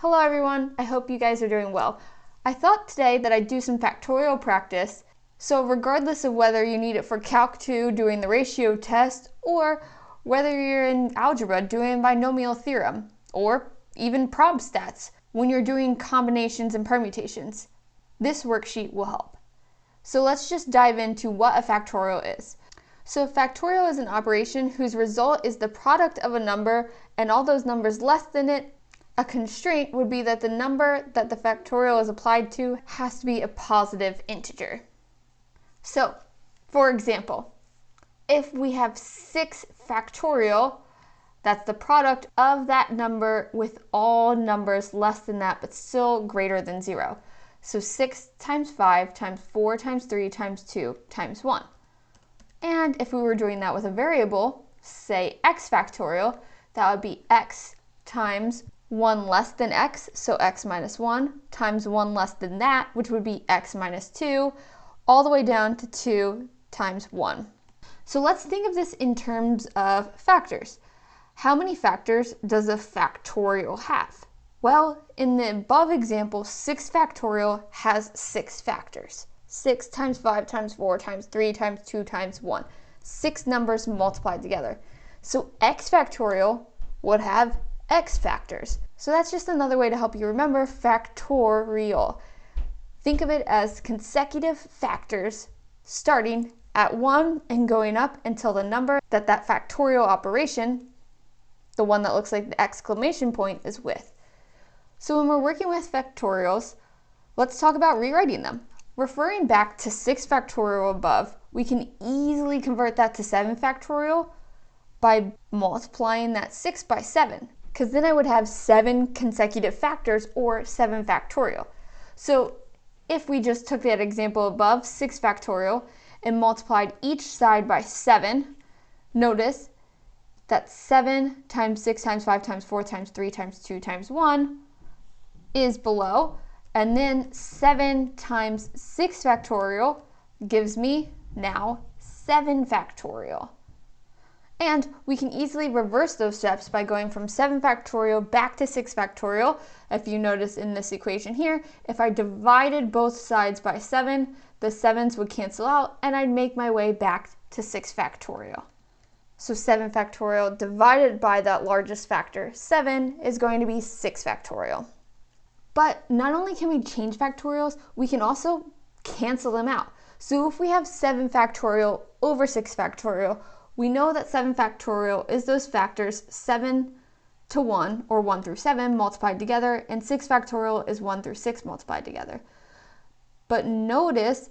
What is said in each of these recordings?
Hello everyone, I hope you guys are doing well. I thought today that I'd do some factorial practice, so regardless of whether you need it for Calc 2 doing the ratio test, or whether you're in algebra doing binomial theorem, or even prob stats when you're doing combinations and permutations, this worksheet will help. So let's just dive into what a factorial is. So a factorial is an operation whose result is the product of a number and all those numbers less than it. A constraint would be that the number that the factorial is applied to has to be a positive integer. So, for example, if we have 6 factorial, that's the product of that number with all numbers less than that but still greater than 0. So 6 times 5 times 4 times 3 times 2 times 1. And if we were doing that with a variable, say x factorial, that would be x times 1 less than x, so x minus 1, times 1 less than that, which would be x minus 2, all the way down to 2 times 1. So let's think of this in terms of factors. How many factors does a factorial have? Well, in the above example, 6 factorial has 6 factors. 6 times 5 times 4 times 3 times 2 times 1. 6 numbers multiplied together. So x factorial would have x factors. So that's just another way to help you remember factorial. Think of it as consecutive factors starting at 1 and going up until the number that factorial operation, the one that looks like the exclamation point, is with. So when we're working with factorials, let's talk about rewriting them. Referring back to 6 factorial above, we can easily convert that to 7 factorial by multiplying that 6 by 7. Because then I would have 7 consecutive factors, or 7 factorial. So if we just took that example above, 6 factorial, and multiplied each side by 7, notice that 7 times 6 times 5 times 4 times 3 times 2 times 1 is below, and then 7 times 6 factorial gives me now 7 factorial. And we can easily reverse those steps by going from 7 factorial back to 6 factorial. If you notice in this equation here, if I divided both sides by 7, the 7's would cancel out and I'd make my way back to 6 factorial. So 7 factorial divided by that largest factor, 7, is going to be 6 factorial. But not only can we change factorials, we can also cancel them out. So if we have 7 factorial over 6 factorial, we know that 7 factorial is those factors 7 to 1, or 1 through 7 multiplied together, and 6 factorial is 1 through 6 multiplied together. But notice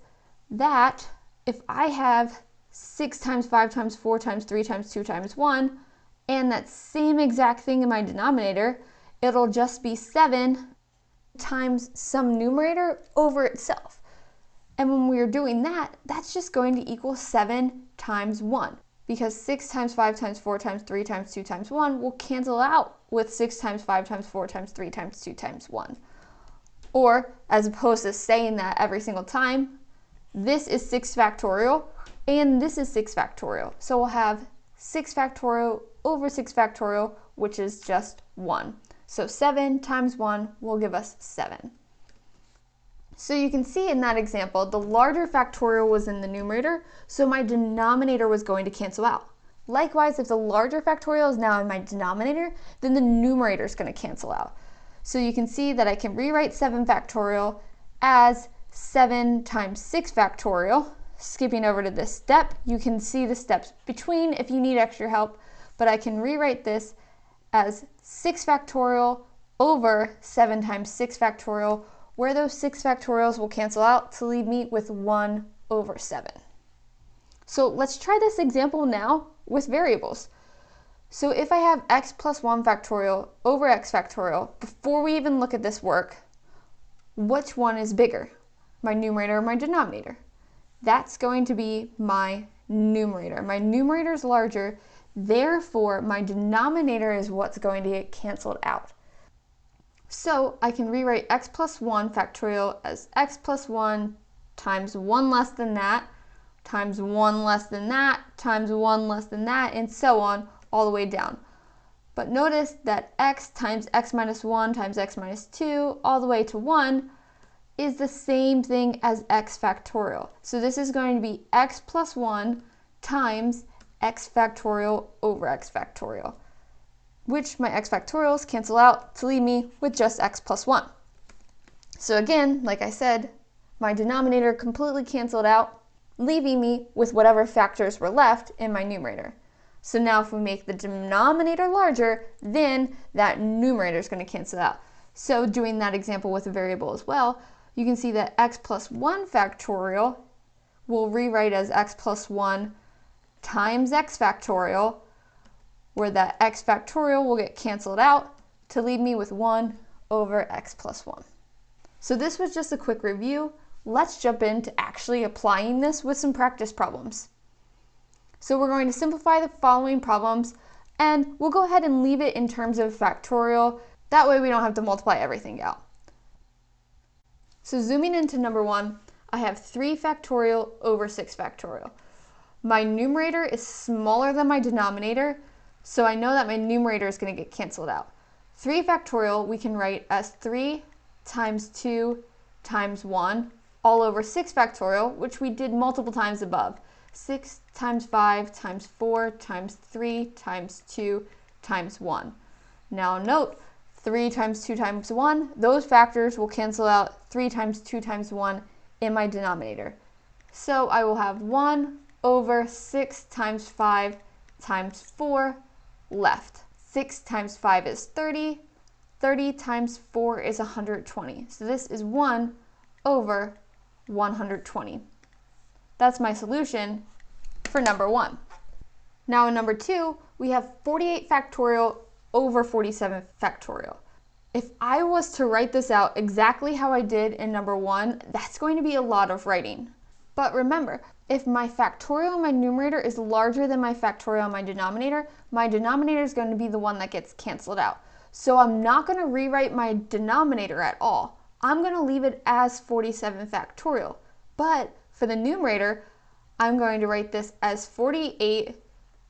that if I have 6 times 5 times 4 times 3 times 2 times 1, and that same exact thing in my denominator, it'll just be 7 times some numerator over itself. And when we're doing that, that's just going to equal 7 times 1. Because 6 times 5 times 4 times 3 times 2 times 1 will cancel out with 6 times 5 times 4 times 3 times 2 times 1. Or, as opposed to saying that every single time, this is 6 factorial and this is 6 factorial. So we'll have 6 factorial over 6 factorial, which is just 1. So 7 times 1 will give us 7. So you can see in that example, the larger factorial was in the numerator, so my denominator was going to cancel out. Likewise, if the larger factorial is now in my denominator, then the numerator is going to cancel out. So you can see that I can rewrite 7 factorial as 7 times 6 factorial. Skipping over to this step, you can see the steps between if you need extra help, but I can rewrite this as 6 factorial over 7 times 6 factorial, where those 6 factorials will cancel out to leave me with 1 over 7. So let's try this example now with variables. So if I have x plus 1 factorial over x factorial, before we even look at this work, which one is bigger, my numerator or my denominator? That's going to be my numerator. My numerator is larger, therefore my denominator is what's going to get canceled out. So I can rewrite x plus 1 factorial as x plus 1 times 1 less than that, times 1 less than that, times 1 less than that, and so on, all the way down. But notice that x times x minus 1 times x minus 2 all the way to 1 is the same thing as x factorial. So this is going to be x plus 1 times x factorial over x factorial, which my x factorials cancel out to leave me with just x plus 1. So again, like I said, my denominator completely canceled out, leaving me with whatever factors were left in my numerator. So now if we make the denominator larger, then that numerator is going to cancel out. So doing that example with a variable as well, you can see that x plus 1 factorial will rewrite as x plus 1 times x factorial, where that x factorial will get canceled out to leave me with 1 over x plus 1. So this was just a quick review. Let's jump into actually applying this with some practice problems. So we're going to simplify the following problems, and we'll go ahead and leave it in terms of factorial. That way we don't have to multiply everything out. So zooming into number 1, I have 3 factorial over 6 factorial. My numerator is smaller than my denominator, so I know that my numerator is going to get canceled out. 3 factorial we can write as 3 times 2 times 1 all over 6 factorial, which we did multiple times above. 6 times 5 times 4 times 3 times 2 times 1. Now note, 3 times 2 times 1, those factors will cancel out 3 times 2 times 1 in my denominator. So I will have 1 over 6 times 5 times 4 left. 6 times 5 is 30. 30 times 4 is 120. So this is 1 over 120. That's my solution for number 1. Now in number 2, we have 48 factorial over 47 factorial. If I was to write this out exactly how I did in number 1, that's going to be a lot of writing. But remember, if my factorial in my numerator is larger than my factorial in my denominator is going to be the one that gets canceled out. So I'm not going to rewrite my denominator at all. I'm going to leave it as 47 factorial. But for the numerator, I'm going to write this as 48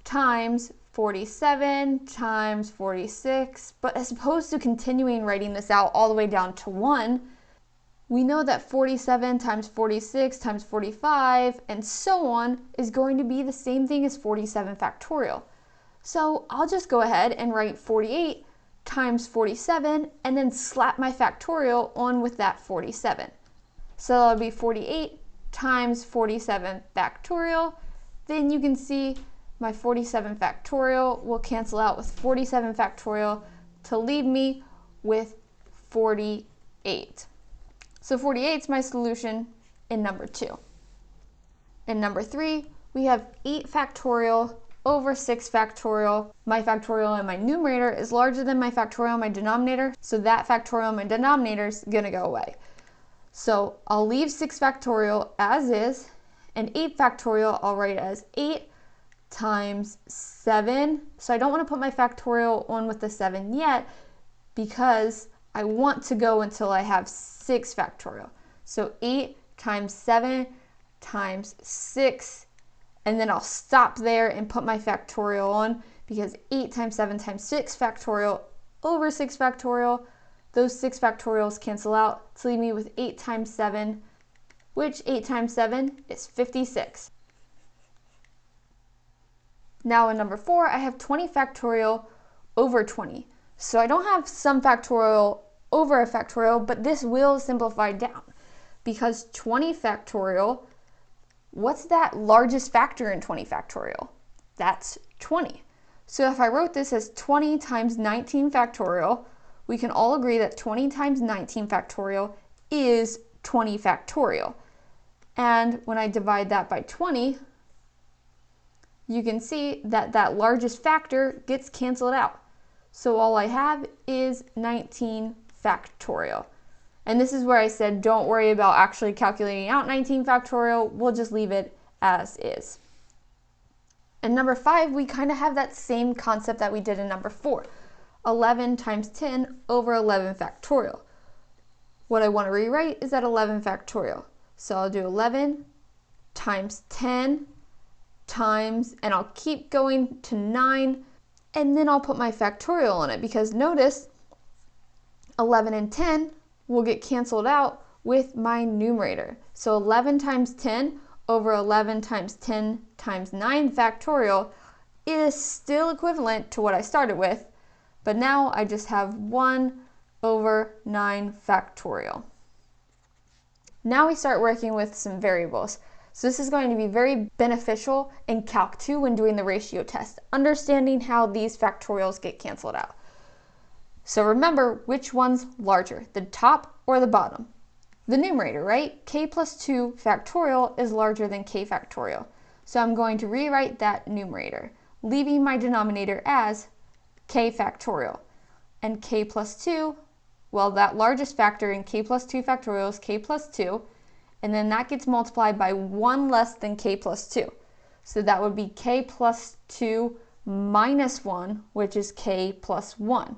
times 47 times 46. But as opposed to continuing writing this out all the way down to 1, we know that 47 times 46 times 45 and so on is going to be the same thing as 47 factorial. So I'll just go ahead and write 48 times 47 and then slap my factorial on with that 47. So that'll be 48 times 47 factorial. Then you can see my 47 factorial will cancel out with 47 factorial to leave me with 48. So 48 is my solution in number 2. In number 3, we have 8 factorial over 6 factorial. My factorial in my numerator is larger than my factorial in my denominator, so that factorial in my denominator is going to go away. So I'll leave 6 factorial as is, and 8 factorial I'll write as 8 times 7. So I don't want to put my factorial on with the 7 yet because I want to go until I have 6 factorial. So 8 times 7 times 6, and then I'll stop there and put my factorial on because 8 times 7 times 6 factorial over 6 factorial, those 6 factorials cancel out to leave me with 8 times 7, which 8 times 7 is 56. Now in number 4, I have 20 factorial over 20. So I don't have some factorial over a factorial, but this will simplify down because 20 factorial, what's that largest factor in 20 factorial? That's 20. So if I wrote this as 20 times 19 factorial, we can all agree that 20 times 19 factorial is 20 factorial. And when I divide that by 20, you can see that that largest factor gets canceled out. So all I have is 19 factorial. And this is where I said don't worry about actually calculating out 19 factorial, we'll just leave it as is. And number 5, we kind of have that same concept that we did in number 4. 11 times 10 over 11 factorial. What I want to rewrite is that 11 factorial. So I'll do 11 times 10 times, and I'll keep going to 9, and then I'll put my factorial on it, because notice 11 and 10 will get canceled out with my numerator. So 11 times 10 over 11 times 10 times 9 factorial is still equivalent to what I started with, but now I just have 1 over 9 factorial. Now we start working with some variables. So this is going to be very beneficial in Calc 2 when doing the ratio test, understanding how these factorials get canceled out. So remember, which one's larger, the top or the bottom? The numerator, right? K plus 2 factorial is larger than k factorial. So I'm going to rewrite that numerator, leaving my denominator as k factorial. And k plus 2, well, that largest factor in k plus 2 factorial is k plus 2, and then that gets multiplied by 1 less than k plus 2. So that would be k plus 2 minus 1, which is k plus 1.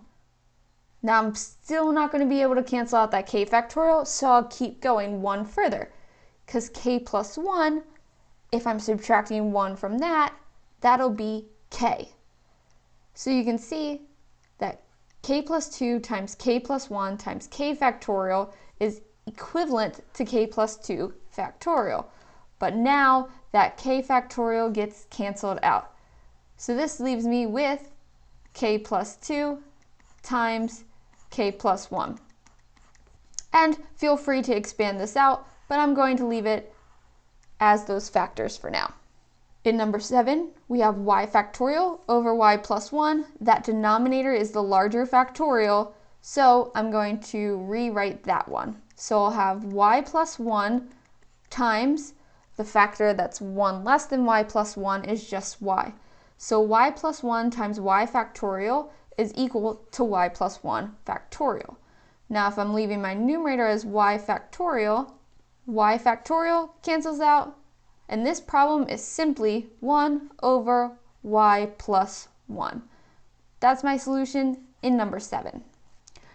Now I'm still not going to be able to cancel out that k factorial, so I'll keep going one further, because k plus 1, if I'm subtracting 1 from that, that'll be k. So you can see that k plus 2 times k plus 1 times k factorial is equivalent to k plus 2 factorial. But now that k factorial gets canceled out. So this leaves me with k plus 2 times k plus 1. And feel free to expand this out, but I'm going to leave it as those factors for now. In number 7, we have y factorial over y plus 1. That denominator is the larger factorial, so I'm going to rewrite that one. So I'll have y plus 1 times the factor that's 1 less than y plus 1 is just y. So y plus 1 times y factorial is equal to y plus 1 factorial. Now if I'm leaving my numerator as y factorial cancels out, and this problem is simply 1 over y plus 1. That's my solution in number 7.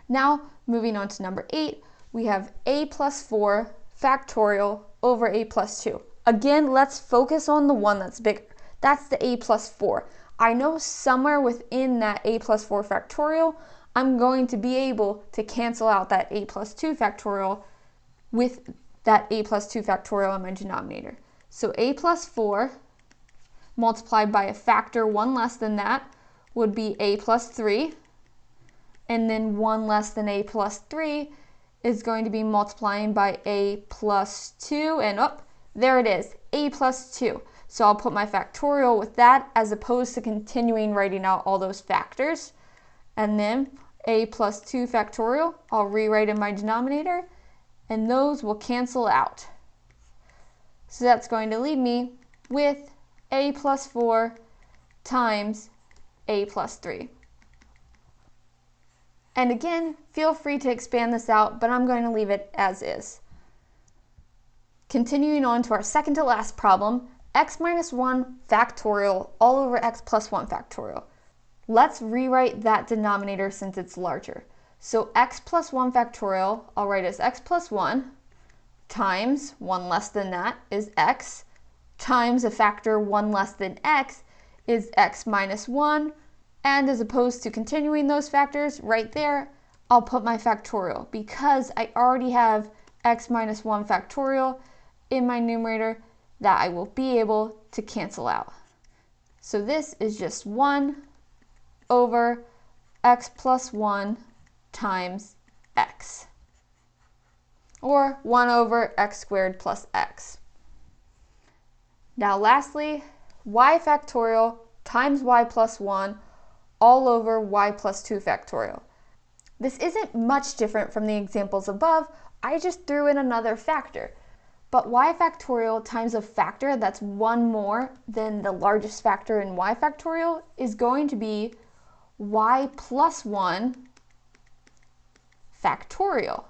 Now moving on to number 8, we have a plus 4 factorial over a plus 2. Again, let's focus on the one that's bigger. That's the a plus 4. I know somewhere within that a plus 4 factorial, I'm going to be able to cancel out that a plus 2 factorial with that a plus 2 factorial in my denominator. So a plus 4 multiplied by a factor 1 less than that would be a plus 3. And then 1 less than a plus 3 is going to be multiplying by a plus 2. And there it is, a plus 2. So I'll put my factorial with that as opposed to continuing writing out all those factors. And then a plus 2 factorial, I'll rewrite in my denominator, and those will cancel out. So that's going to leave me with a plus 4 times a plus 3. And again, feel free to expand this out, but I'm going to leave it as is. Continuing on to our second to last problem, x minus 1 factorial all over x plus 1 factorial. Let's rewrite that denominator since it's larger. So x plus 1 factorial, I'll write as x plus 1 times 1 less than that is x, times a factor 1 less than x is x minus 1, and as opposed to continuing those factors right there, I'll put my factorial because I already have x minus 1 factorial in my numerator that I will be able to cancel out. So this is just 1 over x plus 1 times x, or 1 over x squared plus x. Now lastly, y factorial times y plus 1 all over y plus 2 factorial. This isn't much different from the examples above, I just threw in another factor. But y factorial times a factor that's 1 more than the largest factor in y factorial is going to be y plus 1 factorial,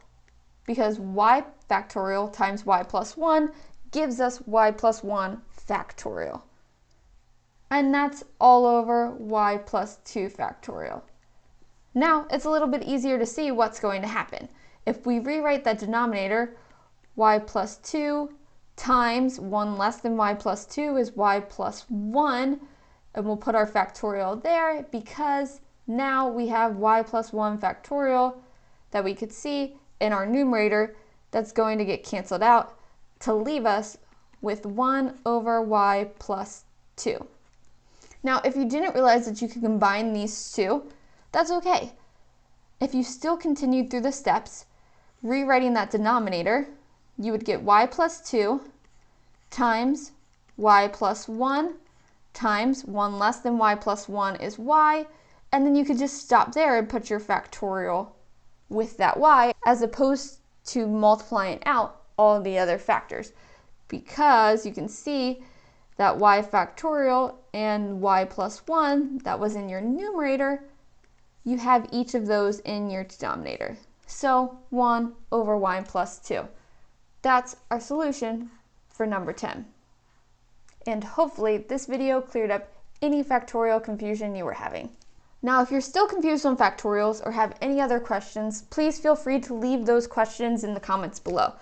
because y factorial times y plus 1 gives us y plus 1 factorial. And that's all over y plus 2 factorial. Now it's a little bit easier to see what's going to happen. If we rewrite that denominator, y plus 2 times 1 less than y plus 2 is y plus 1, and we'll put our factorial there because now we have y plus 1 factorial that we could see in our numerator that's going to get canceled out to leave us with 1 over y plus 2. Now, if you didn't realize that you could combine these two, that's okay. If you still continued through the steps, rewriting that denominator, you would get y plus 2 times y plus 1 times 1 less than y plus 1 is y, and then you could just stop there and put your factorial with that y, as opposed to multiplying out all the other factors, because you can see that y factorial and y plus 1 that was in your numerator, you have each of those in your denominator. So 1 over y plus 2. That's our solution for number 10. And hopefully this video cleared up any factorial confusion you were having. Now, if you're still confused on factorials or have any other questions, please feel free to leave those questions in the comments below.